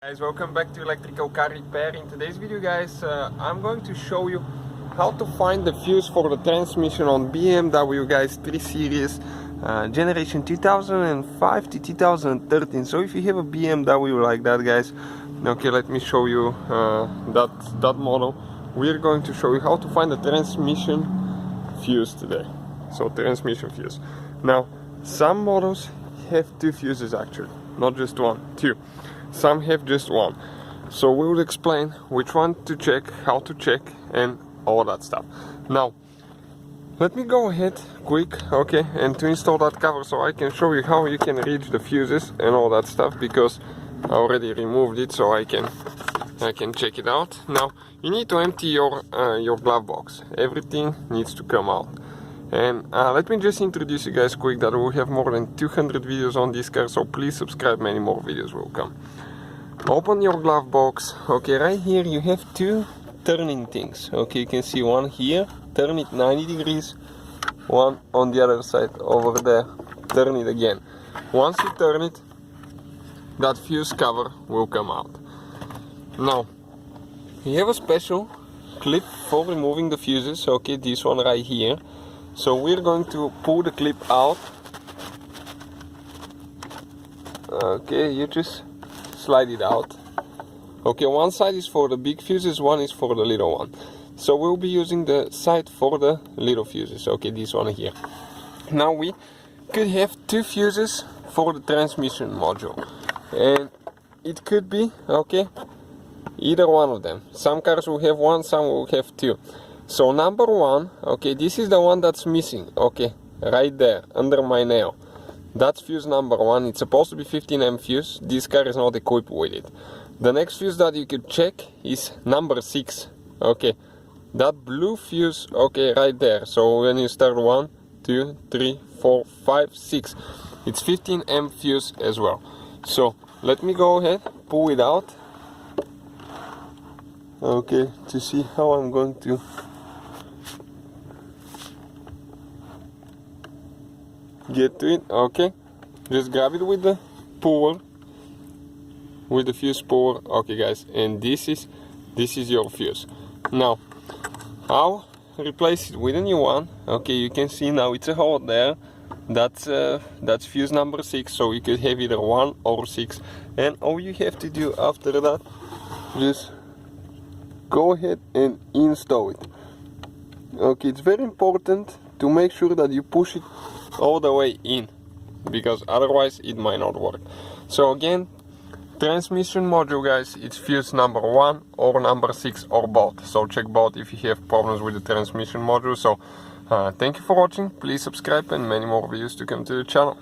Guys, welcome back to Electrical Car Repair. In today's video, guys, I'm going to show you how to find the fuse for the transmission on BMW, guys, 3 Series, generation 2005 to 2013. So if you have a BMW like that, guys, okay, let me show you that model. We're going to show you how to find the transmission fuse today. So transmission fuse. Now, some models have 2 fuses actually, not just 1, 2. Some have just 1, so we will explain which one to check, how to check, and all that stuff. Now, let me go ahead quick, okay, and to install that cover so I can show you how you can reach the fuses and all that stuff, because I already removed it, so I can check it out. Now, you need to empty your glove box. Everything needs to come out. And let me just introduce you guys quick that we have more than 200 videos on this car, so please subscribe, many more videos will come. Open your glove box. Okay, right here you have 2 turning things. Okay, you can see one here, turn it 90 degrees, one on the other side over there, turn it again. Once you turn it, that fuse cover will come out. Now, you have a special clip for removing the fuses, okay, this one right here. So we're going to pull the clip out. Okay, you just slide it out. Okay, one side is for the big fuses, one is for the little one. So we'll be using the side for the little fuses. Okay, this one here. Now we could have 2 fuses for the transmission module, and it could be, okay, either one of them. Some cars will have 1, some will have 2. So number 1, okay, this is the one that's missing, okay, right there, under my nail. That's fuse number 1, it's supposed to be 15 fuse, this car is not equipped with it. The next fuse that you could check is number 6, okay, that blue fuse, okay, right there. So when you start 1, 2, 3, 4, 5, 6, it's 15 fuse as well. So let me go ahead, pull it out, okay, to see how I'm going to get to it. Okay, just grab it with the puller, with the fuse puller. Okay, guys, and this is your fuse. Now I'll replace it with a new one. Okay, you can see now it's a hole there. That's fuse number 6, so you could have either 1 or 6, and all you have to do after that, just go ahead and install it. Okay, it's very important to make sure that you push it all the way in, because otherwise it might not work. So again, transmission module, guys, it's fuse number 1 or number 6 or both. So check both if you have problems with the transmission module. So thank you for watching, please subscribe, and many more videos to come to the channel.